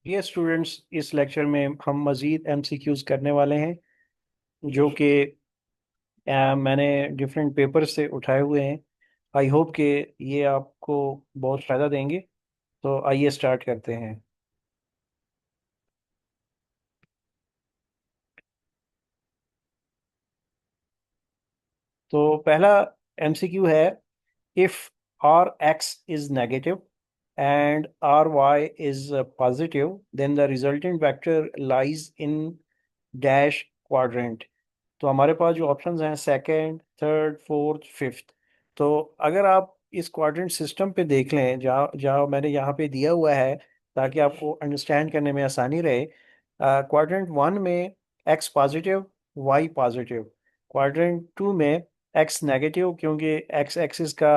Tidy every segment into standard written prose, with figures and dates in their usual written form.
ये स्टूडेंट्स, इस लेक्चर में हम मज़ीद एमसीक्यूज करने वाले हैं जो कि मैंने डिफरेंट पेपर से उठाए हुए हैं। आई होप कि ये आपको बहुत फ़ायदा देंगे। तो आइए स्टार्ट करते हैं। तो पहला एमसीक्यू है, if R X is negative and are Y is positive then the resultant vector lies in dash quadrant. तो हमारे पास जो ऑप्शंस हैं सेकंड, थर्ड, फोर्थ, फिफ्थ। तो अगर आप इस क्वाड्रेंट सिस्टम पे देख लें, जहाँ जहाँ मैंने यहाँ पे दिया हुआ है ताकि आपको अंडरस्टैंड करने में आसानी रहे। क्वाड्रेंट वन में X positive, Y positive. Quadrant two में एक्स नेगेटिव, क्योंकि एक्स एक्सिस का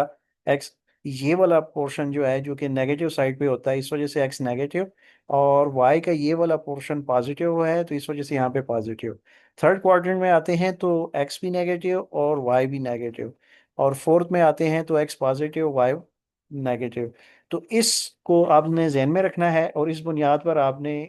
एक्स ये वाला पोर्शन जो है जो कि नेगेटिव साइड पे होता है, इस वजह से एक्स नेगेटिव। और वाई का ये वाला पोर्शन पॉजिटिव है, तो इस वजह से यहाँ पे पॉजिटिव। थर्ड क्वाड्रेंट में आते हैं तो एक्स भी नेगेटिव और वाई भी नेगेटिव। और फोर्थ में आते हैं तो एक्स पॉजिटिव, वाई नेगेटिव। तो इसको आपने जहन में रखना है और इस बुनियाद पर आपने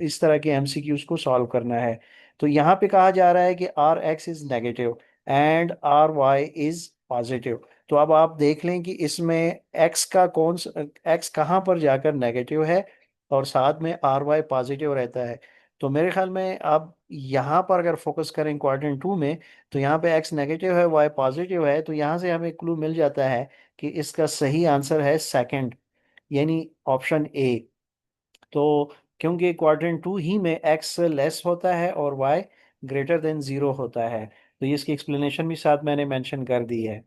इस तरह के एमसीक्यूज को सॉल्व करना है। तो यहाँ पे कहा जा रहा है कि R x is negative and R Y is positive. तो अब आप देख लें कि इसमें एक्स का कौन सा, एक्स कहाँ पर जाकर नेगेटिव है और साथ में आर वाई पॉजिटिव रहता है। तो मेरे ख्याल में आप यहाँ पर अगर फोकस करें क्वाड्रेंट टू में, तो यहाँ पे एक्स नेगेटिव है, वाई पॉजिटिव है, तो यहाँ से हमें क्लू मिल जाता है कि इसका सही आंसर है सेकंड, यानी ऑप्शन ए। तो क्योंकि क्वाड्रेंट टू ही में एक्स लेस होता है और वाई ग्रेटर देन जीरो होता है। तो ये इसकी एक्सप्लेनेशन भी साथ मैंने मेंशन कर दी है।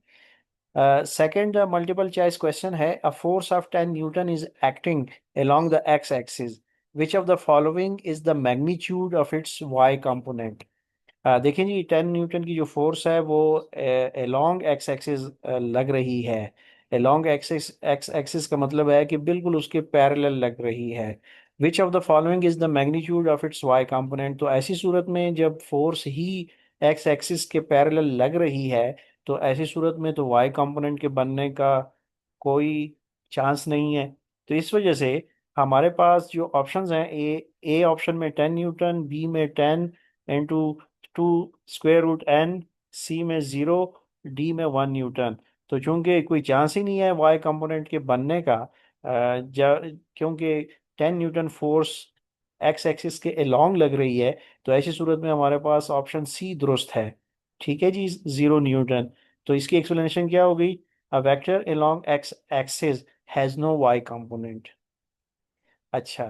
सेकंड मल्टीपल चॉइस क्वेश्चन है, a force of 10 Newton is acting along the x axis, which of the following is the magnitude of its y component? देखिए जी, 10 न्यूटन की जो फोर्स है वो along x axis लग रही है। along x axis का मतलब है कि बिल्कुल उसके पैरेलल लग रही है। which of the following is the magnitude of its y component? तो ऐसी सूरत में जब फोर्स ही x एक्सिस के पैरेलल लग रही है, तो ऐसी सूरत में तो y कंपोनेंट के बनने का कोई चांस नहीं है। तो इस वजह से हमारे पास जो ऑप्शंस हैं, ए ऑप्शन में 10 न्यूटन, बी में 10 टू स्क्वायर रूट एन, सी में 0, डी में 1 न्यूटन। तो चूंकि कोई चांस ही नहीं है वाई कंपोनेंट के बनने का, क्योंकि 10 न्यूटन फोर्स एक्स एक्सिस के अलोंग लग रही है, तो ऐसी सूरत में हमारे पास ऑप्शन सी दुरुस्त है। ठीक है जी, 0 न्यूटन। तो इसकी एक्सप्लेनेशन क्या हो गई? A vector along X axis has know why component. अच्छा,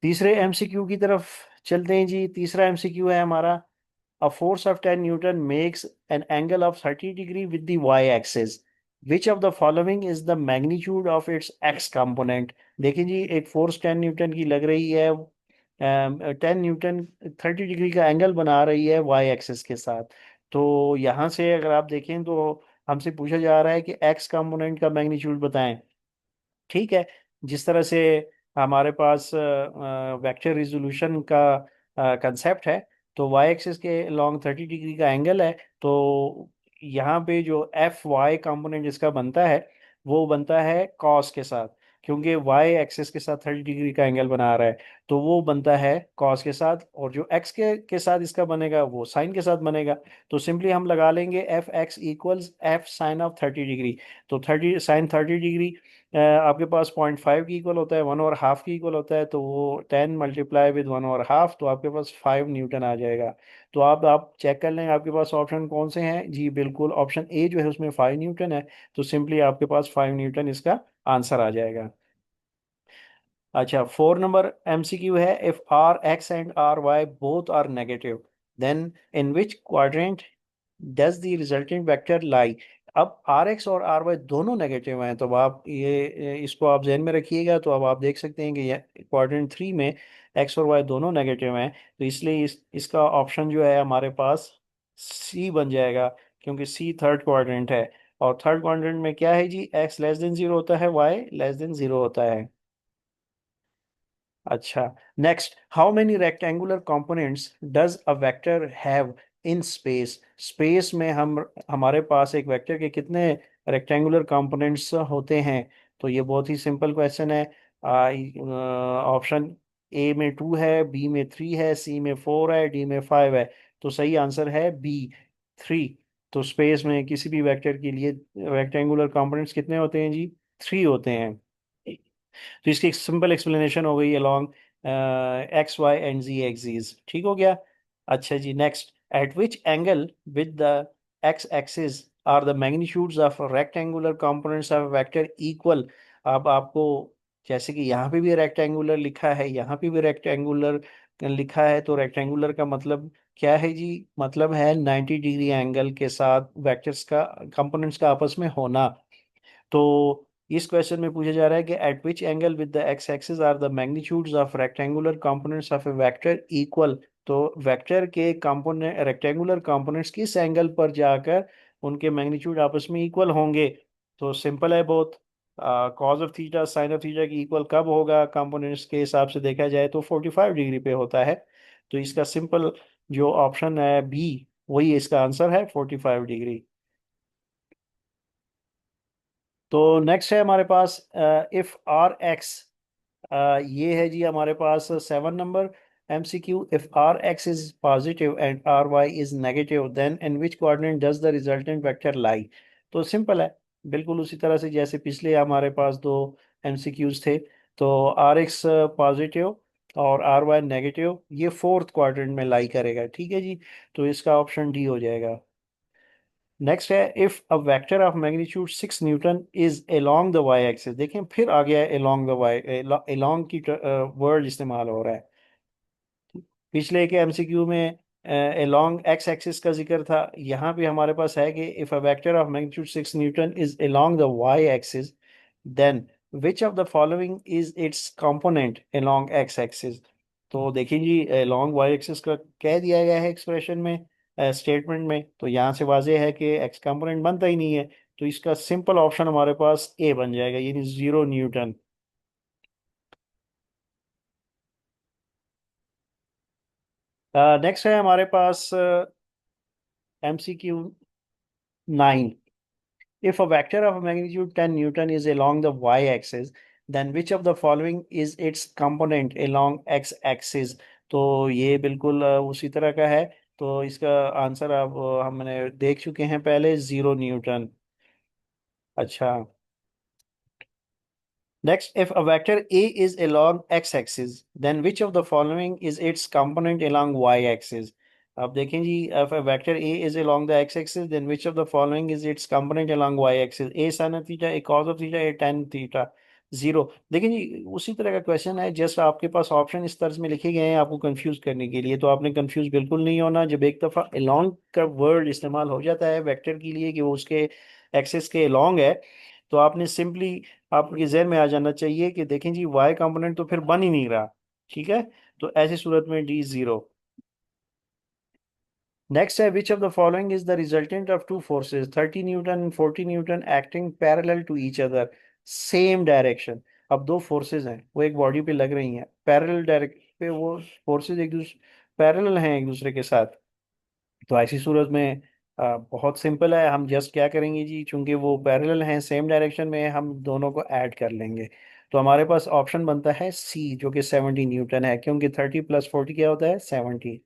तीसरे एमसीक्यू की तरफ चलते हैं जी। तीसरा एमसीक्यू है हमारा, A force of 10 Newton makes an angle of 30 degree with the y-axis. Which of the following is the magnitude of its x component? देखिए जी, एक फोर्स 10 न्यूटन की लग रही है, 10 न्यूटन 30 डिग्री का एंगल बना रही है वाई एक्सिस के साथ। तो यहाँ से अगर आप देखें तो हमसे पूछा जा रहा है कि एक्स कंपोनेंट का मैग्नीट्यूड बताएं। ठीक है, जिस तरह से हमारे पास वेक्टर रिजोल्यूशन का कंसेप्ट है, तो वाई एक्सिस के लॉन्ग 30 डिग्री का एंगल है। तो यहाँ पे जो एफ वाई कंपोनेंट जिसका बनता है, वो बनता है कॉस के साथ, क्योंकि वाई एक्सिस के साथ 30 डिग्री का एंगल बना रहा है। तो वो बनता है कॉस के साथ, और जो एक्स के साथ इसका बनेगा वो साइन के साथ बनेगा। तो सिंपली हम लगा लेंगे F x equals F sine of 30 degree. तो 30 आपके पास 0.5 की इक्वल होता है, 1/2 की इक्वल होता है, तो वो 10 मल्टीप्लाई विद 1/2, तो आपके पास 5 न्यूटन आ जाएगा। तो आप चेक कर लें आपके पास ऑप्शन कौन से हैं जी। बिल्कुल ऑप्शन ए जो है उसमें 5 न्यूटन है, तो सिंपली आपके पास 5 न्यूटन इसका आंसर आ जाएगा। अच्छा, 4 नंबर एमसीक्यू है, if are X and are Y both are negative then in which quadrant does the resultant vector lie? अब आर एक्स और आर वाई दोनों नेगेटिव हैं, तो अब आप ये इसको आप जहन में रखिएगा। तो अब आप देख सकते हैं कि ये क्वाड्रेंट थ्री में एक्स और वाई दोनों नेगेटिव हैं, तो इसलिए इसका ऑप्शन जो है हमारे पास सी बन जाएगा, क्योंकि सी थर्ड क्वाड्रेंट है। और थर्ड क्वाड्रेंट में क्या है जी, एक्स लेस देन जीरो होता है, वाई लेस देन जीरो होता है। अच्छा, next, how many rectangular components does a vector have in space? Space में हम हमारे पास एक वेक्टर के कितने रेक्टेंगुलर कंपोनेंट्स होते हैं? तो ये बहुत ही सिंपल क्वेश्चन है। ऑप्शन ए में 2 है, बी में 3 है, सी में 4 है, डी में 5 है। तो सही आंसर है बी, 3। तो स्पेस में किसी भी वेक्टर के लिए रेक्टेंगुलर कंपोनेंट्स कितने होते हैं जी? 3 होते हैं। तो इसकी एक सिंपल एक्सप्लेनेशन हो गई along X Y and Z axis. ठीक हो गया। अच्छा जी, next, at which angle with the X axis are the magnitudes of rectangular components of vector equal. अब आपको, जैसे कि यहाँ पे भी रेक्टेंगुलर लिखा है, यहाँ पे भी रेक्टेंगुलर लिखा है, तो रेक्टेंगुलर का मतलब क्या है जी? मतलब है 90 डिग्री एंगल के साथ वेक्टर्स का, कंपोनेंट्स का आपस में होना। तो इस क्वेश्चन में पूछा जा रहा है कि at which angle with the X axis are the magnitudes of rectangular components of a vector equal. तो वेक्टर के कंपोनेंट, रेक्टेंगुलर कंपोनेंट्स किस एंगल पर जाकर उनके मैग्नीट्यूड आपस में इक्वल होंगे? तो सिंपल है बहुत। Cause of theta sine of theta की इक्वल कब होगा? कंपोनेंट्स के हिसाब से देखा जाए तो 45 डिग्री पे होता है। तो इसका सिंपल जो ऑप्शन है बी, वही इसका आंसर है, 45 डिग्री। तो नेक्स्ट है हमारे पास इफ आर एक्स, ये है जी हमारे पास 7 number MCQ। If are x is positive and R Y is negative then in which coordinate does the resultant vector lie. तो सिंपल है, बिल्कुल उसी तरह से जैसे पिछले हमारे पास दो MCQs थे। तो आर एक्स पॉजिटिव और आर वाई नेगेटिव, ये फोर्थ क्वाड्रेंट में लाई करेगा। ठीक है जी। तो इसका ऑप्शन डी हो जाएगा। नेक्स्ट है, if a vector of magnitude 6 newton is along the Y axis. देखें फिर आ गया है अलोंग द वाई, अलोंग की वर्ड इस्तेमाल हो रहा है। पिछले के MCQ में अलोंग एक्स एक्सिस का जिक्र था, यहाँ पे हमारे पास है कि if a vector of magnitude 6 newton is along the Y axis then which of the following is its component along X axis. तो देखिए जी, अलोंग वाई एक्सिस का कह दिया गया है एक्सप्रेशन में, स्टेटमेंट में, तो यहाँ से वाजह है कि एक्स कंपोनेंट बनता ही नहीं है। तो इसका सिंपल ऑप्शन हमारे पास ए बन जाएगा, यानी 0 न्यूटन। नेक्स्ट है हमारे पास MCQ 9। If a vector of magnitude 10 Newton is along the y-axis, then which of the following is its component along x-axis। तो ये बिल्कुल उसी तरह का है। तो इसका आंसर अब हमने देख चुके हैं पहले, 0 न्यूटन। अच्छा, next, if a vector A is along x-axis, then which of the following is its component along y-axis। अब देखें जी, if a vector A is along the x-axis, then which of the following is its component along y-axis। A sin of theta, A cos of theta, A tan theta, 0। देखें जी, उसी तरह का question है, just आपके पास option इस तरह में लिखे गए हैं आपको कंफ्यूज करने के लिए। तो आपने कंफ्यूज बिल्कुल नहीं होना। जब एक दफ़ा along का वर्ड इस्तेमाल हो जाता है वेक्टर के लिए कि वो उसके एक्सिस के along है, तो आपने सिंपली, आपके जहन में आ जाना चाहिए कि देखें जी, वाई कंपोनेंट तो फिर बन ही नहीं रहा। ठीक है। तो ऐसी सूरत में डी 0। नेक्स्ट है, which of the following is the resultant of two forces 30 newton and 40 newton acting parallel to each other, same direction. अब दो फोर्सेस हैं, वो एक बॉडी पे लग रही हैं पैरेलल डायरेक्ट पे, वो फोर्सेस एक दूसरे पैरेलल हैं एक दूसरे के साथ। तो ऐसी सूरत में बहुत सिंपल है, हम जस्ट क्या करेंगे जी, चूंकि वो पैरेलल हैं सेम डायरेक्शन में, हम दोनों को ऐड कर लेंगे। तो हमारे पास ऑप्शन बनता है सी, जो कि 70 न्यूटन है, क्योंकि 30 + 40 क्या होता है? 70।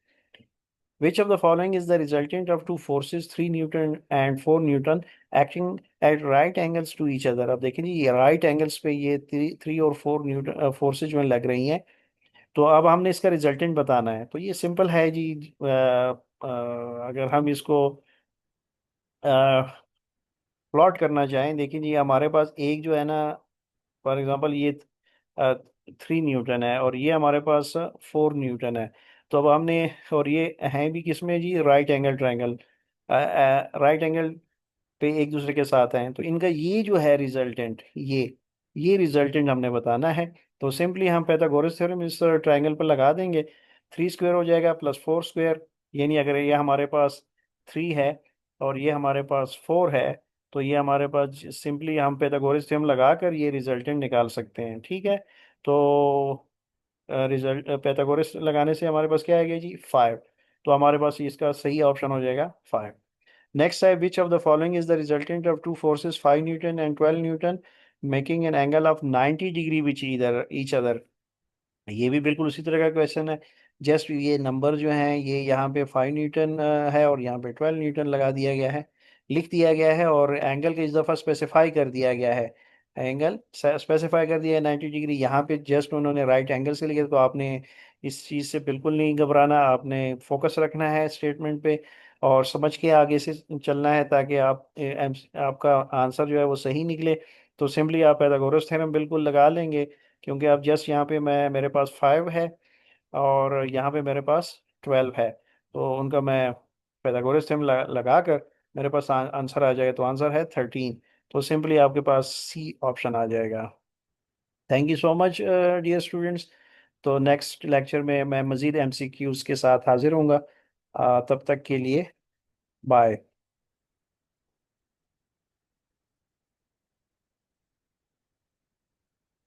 Which of the following is the resultant of two forces 3 newton and 4 newton acting at right angles to each other. अब देखें जी, ये राइट एंगल्स पे ये 3 और 4 न्यूटन फोर्सेज जो लग रही हैं। तो अब हमने इसका रिजल्टेंट बताना है। तो ये सिंपल है जी, अगर हम इसको प्लॉट करना चाहें, देखिए जी, हमारे पास एक जो है ना, फॉर एग्जांपल ये 3 न्यूटन है और ये हमारे पास 4 न्यूटन है। तो अब हमने, और ये हैं भी किसमें जी? Right angle triangle, right angle पे एक दूसरे के साथ हैं। तो इनका ये जो है रिजल्टेंट, ये रिजल्टेंट हमने बताना है। तो सिंपली हम पाइथागोरस थ्योरम इस ट्रायंगल पर लगा देंगे। 3 स्क्वायर हो जाएगा +4 स्क्वायर, यानी अगर ये हमारे पास 3 है और ये हमारे पास 4 है, तो ये हमारे पास सिंपली हम पाइथागोरस थ्योरम लगाकर ये रिजल्टेंट निकाल सकते हैं। ठीक है। तो रिजल्ट पाइथागोरस लगाने से हमारे पास क्या आएगा जी? 5। तो हमारे पास इसका सही ऑप्शन हो जाएगा 5। नेक्स्ट है, which of the following is the resultant of two forces 5 Newton and 12 Newton making an angle of 90 degree which either each other. ये भी बिल्कुल उसी तरह का क्वेश्चन है। जस्ट ये नंबर जो हैं ये यहाँ पे 5 न्यूटन है और यहाँ पे 12 न्यूटन लगा दिया गया है, लिख दिया गया है, और एंगल का इस दफ़ा स्पेसिफाई कर दिया गया है। एंगल स्पेसिफाई कर दिया है 90 डिग्री, यहाँ पे जस्ट उन्होंने राइट एंगल से लिखा। तो आपने इस चीज़ से बिल्कुल नहीं घबराना, आपने फोकस रखना है स्टेटमेंट पे और समझ के आगे से चलना है, ताकि आपका आंसर जो है वो सही निकले। तो सिंपली आप पाइथागोरस थ्योरम बिल्कुल लगा लेंगे, क्योंकि अब जस्ट यहाँ पे मेरे पास 5 है और यहाँ पे मेरे पास 12 है। तो उनका मैं पाइथागोरस थ्योरम लगा कर मेरे पास आंसर आ जाएगा। तो आंसर है 13। तो सिंपली आपके पास सी ऑप्शन आ जाएगा। Thank you so much dear students. तो नेक्स्ट लेक्चर में मैं मज़ीद एमसीक्यूज़ के साथ हाजिर होऊंगा। तब तक के लिए बाय।